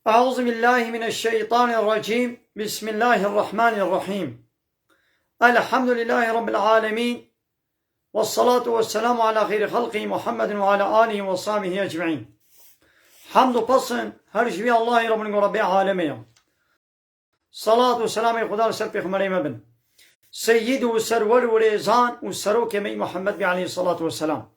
أعوذ بالله من الشيطان الرجيم. بسم الله الرحمن الرحيم. الحمد لله رب العالمين، والصلاة والسلام على خير خلقه محمد وعلى آله وصحبه أجمعين. حمد پسند هر شوی الله رب العالمين. صلاة والسلام خدا سر پیغمبر مبن سيد و سرور و ريزان و سروك مي محمد عليه الصلاة والسلام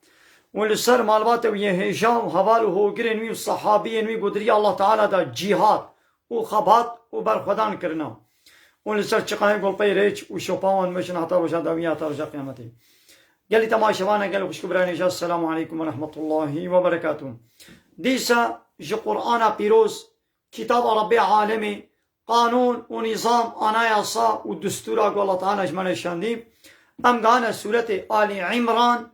والسر معلومات و هشام حوال و هوگرن و صحابي و قدري الله تعالى دا جهاد و خبات و برخودان کرنا والسر چقای گل پی ریچ و شوپاوان مشن حتا روشا داویا حتا روشا قیامتی. قالي تماشوانا قال خوشكبراني جا السلام عليكم ورحمة الله وبركاته. ديسا جو قرآن بيروز كتاب رب عالمي قانون ونظام أناياسا ودستور أقول الله تعالى أجمل الشاندي. أم قانا سورة آل عمران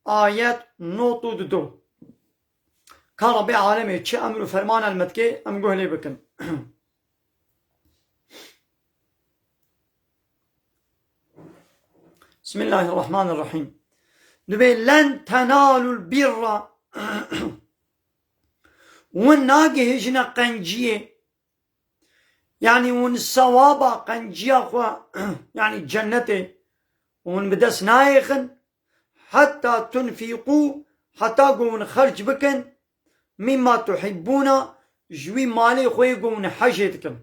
آيات نوتو دو كان رب عالمي چه أمر فرمان المتكي أم قهلي بكن. بسم الله الرحمن الرحيم. نبي لن تنالوا البر وناقي هجنا قنجيه يعني ون الصوابة قنجيه يعني جنته ون بدس نايخن حتى تنفقوا حتى قون خرج بكن مما تحبون جوي مالي خوي قون حاجتكم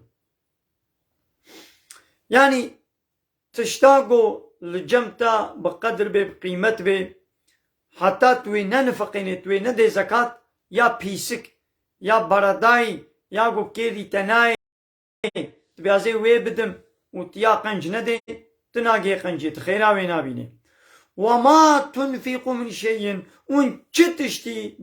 يعني تشتاقوا لجمتا بقدر بقيمت بي حتى توي ننفقين توي ندي زكاة يا بيسك يا برداي يا قو كيري تناي تبيازي وي بدم وتيا قنج ندي تناقي قنجي تخيرا وينا بيني. وما تنفقوا من شيء وان تشتي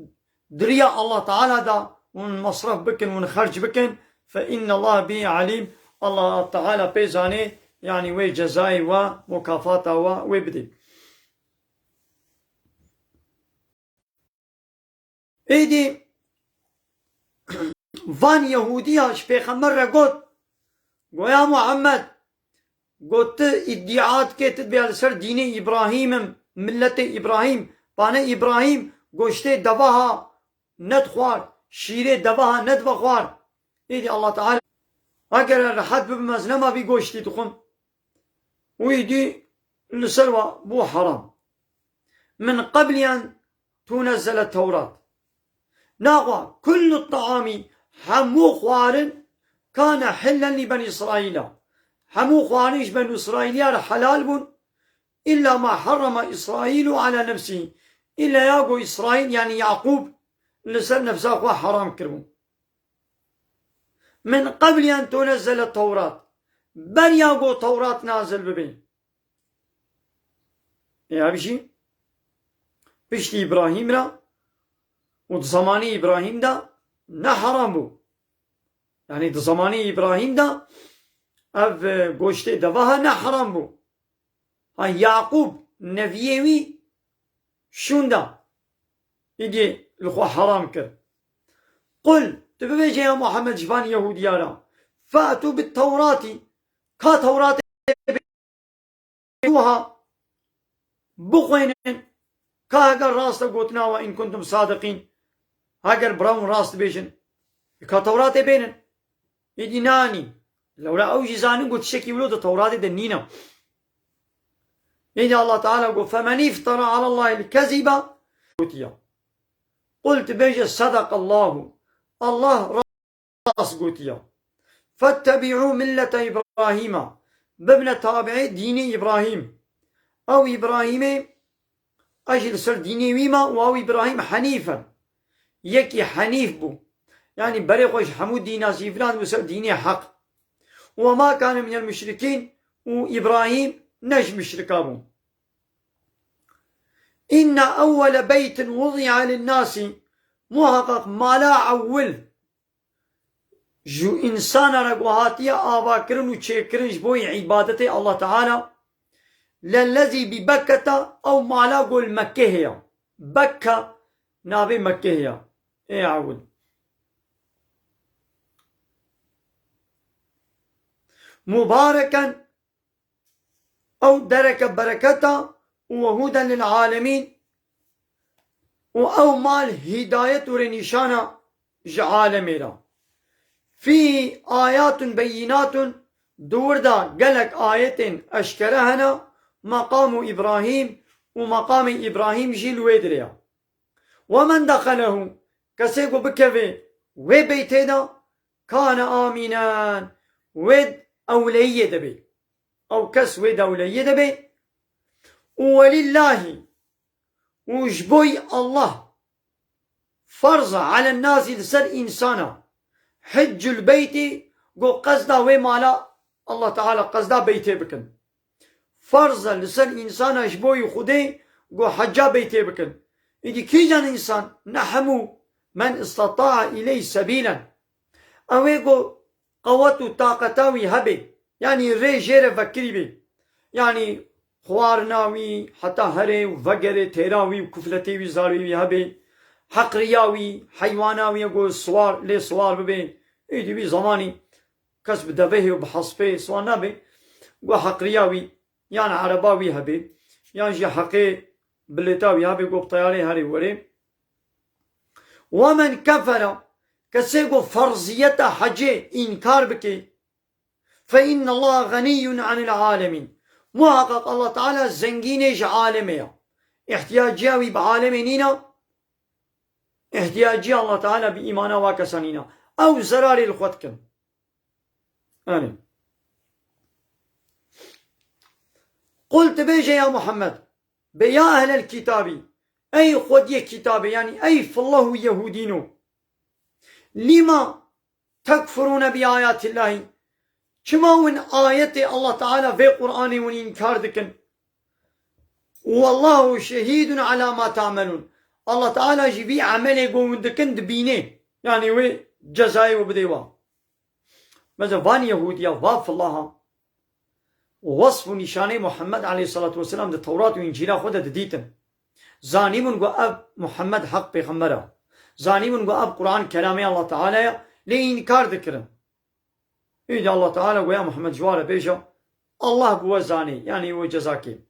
دريا الله تعالى دا وان مصرف بكن وان خرج بكن فإن الله به عليم. الله تعالى بيزاني يعني وي جزاي ومكافاته وبدي. ايدي فان يهودياش پیغمبر را گوت گویا محمد گوت ادعاات که تدبیال سر دین ابراهیم ملت ابراهیم بانه ابراهیم گوشته دواها ندخوار شیره دواها ندوخوار. ایدی الله تعالی اگر راحت ببمز نما بی گوشتی تخون ويدي لسلوى بو حرام من قبل أن تنزل التوراة. ناغوا كل الطعام حمو خوار كان حلا لبني إسرائيل. حمو خواريش بني إسرائيل حلال بن إلا ما حرم إسرائيل على نفسه إلا ياغو إسرائيل يعني يعقوب لسل نفسه حرام كربو من قبل أن تنزل التوراة بل ياغو توراة نازل ببين. يا بشي بشتي إبراهيم را وزماني إبراهيم دا نحرام بو يعني زماني إبراهيم دا اف گوشت دواها نحرام بو. ها يعقوب نبيوي شون دا يدي الخو حرام كر. قل تبجي يا محمد جفان يهوديارا فأتوا بالتوراة كا توراة بيوها بخوين كا اگر راست قوتنا وإن كنتم صادقين اگر براون راست بيشن كا توراة بينن يدي ناني لولا أوجي زانن قلت شكي ولو ده توراة دنينا. يدي الله تعالى قل فمن افترى على الله الكذب قلت بيجي صدق الله الله راس قوتيا فاتبعوا ملة إبراهيم بابن تابعي دين إبراهيم أو إبراهيم أجل سر ديني ويما أو إبراهيم حنيفا يكي حنيف بو يعني بريقوش حمود دينا سيفلان وسر ديني حق وما كان من المشركين وإبراهيم نج مشركابو. إن أول بيت وضع للناس محقق ما لا أول جو إنسان رقوهاتيا آبا كرن وچه بوي عبادة الله تعالى للذي ببكة أو مالا قول مكة هي بكة نابي مكة هي اي عود. مباركا أو درك بركة وهدى للعالمين أو مال هداية ورنشانة جعال ميرا في آيات بينات دوردا قالك آية أشكرهنا مقام إبراهيم ومقام إبراهيم جيل ويدريا ومن دخله كسيكو بكفي وبيتنا كان آمنا ود أولية دبي أو كس ود أولية دبي ولله وجبوي الله فرض على الناس لسر إنسانا حج البيت قو قصدا ومالا الله تعالى قصدا بيتي بكن فرض لسر إنسانا جبوي خدي قو حجا بيتي بكن إذا كيجان إنسان نحمو من استطاع إليه سبيلا أويقو قوة طاقتاوي هبي يعني ري جير فكري بي يعني خوارناوي حتى هري وفقري تيراوي وكفلتي وزاروي هبي حقرياوي حيواناوي يقول سوار لي سوار ببي إيدي بي زماني كسب دفه وبحصبه سوار نبي وحقرياوي يعني عرباوي هبي يعني جي حقي بلتاوي هبي قو بطياري هري وري ومن كفر كسيقو فرضية حجي إنكار بكي فإن الله غني عن العالمين محقق الله تعالى زنجينيش عالمية احتياجياوي بعالمينينا احتياجي الله تعالى بإيمانا وكسانينا أو زرار الخوتكم آمين. قلت بيجي يا محمد بيا أهل الكتاب أي خودي كتاب يعني أي فالله يهودينو لما تكفرون بآيات الله كما وين آيات الله تعالى في القرآن وين إنكار دكن والله شهيد على ما تعملون الله تعالى جبي عمل يقوم دكن دبينه يعني وي جزائي وبديوا مثلا وان يهوديا واف الله ووصف نشانه محمد عليه الصلاة والسلام ده توراة وإنجيل خود ديتن زاني من أب محمد حق بيغمره زاني من أب قرآن كلام الله تعالى لإنكار ذكره إذا الله تعالى ويا محمد جواره بيجا الله هو زاني يعني هو جزاكي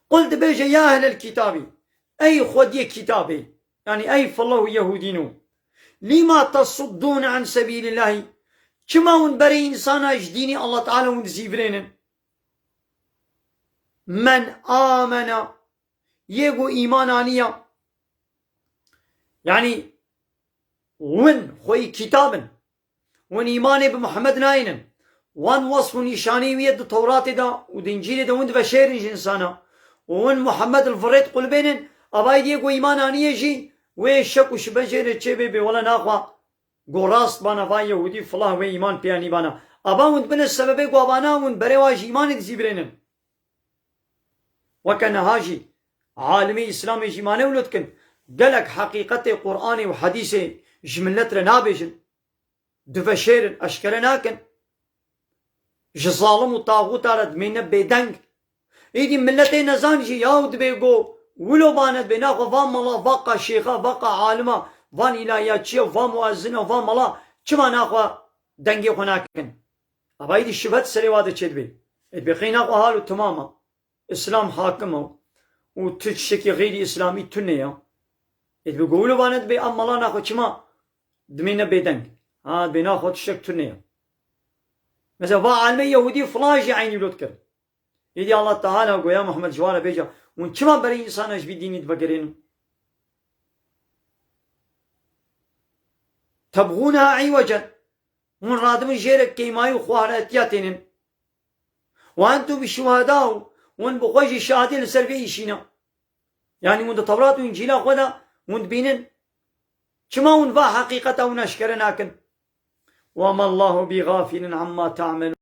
قلت بيجا يا أهل الكتاب أي خودي كتابي يعني أي فالله يهودينو لما تصدون عن سبيل الله كما ونبري إنسان أجديني الله تعالى ونزيفرين من آمن يقو إيمانانيا يعني ون خوي كتابا ون إيماني بمحمد ناينا وان وصف نشاني ويد التوراة دا ودنجيل دا وند بشير إنسانا وون محمد الفريد قلبين أبايد يقو إيمانانيا جي ويشك وشبجير تشبه بولا ناقوا قراست بانا فا يهودي فلاه وي إيمان بياني بانا أبا وند بنا السبب قوابانا وند برواج إيمان دزيبرين وكان هاجي عالمي إسلامي جيماني ولدكن قالك حقيقة قرآن وحديث جملت رنابجن دفشيرن أشكرناكن جظالم وطاغوت رد من بيدنگ إيدي ملتي نزانجي يهود بيقو ولو باند بناخو فام الله فاقا شيخا فاقا عالما فان إلهياتشيا فان مؤذنا فان الله چما ناخو دنگي خناكن أبا إيدي شبهت سريواده چد بي إيدي بخيناخو حالو تماما إسلام حاكمه وتشكي غير إسلامي تنيا إذ بيقولوا باند بي أم الله ناخو چما دمينا بيدنگ ها بناخو تشك تنيا مثلا فا عالمي يهودي فلاجي عيني لوتكر يدي الله تعالى ويا محمد جواله بيجا وان چما بري إنسان اش بي ديني دبقرين تبغونها عوجا وان رادمن جيرك كيماي وخواراتياتين وانتو بشهداء وان بخوش الشهادين لسر في إيشينا يعني من التوراة وإنجيل خدا وان بينن كما وان فا حقيقة ونشكرناكن وما الله بغافل عما تعمل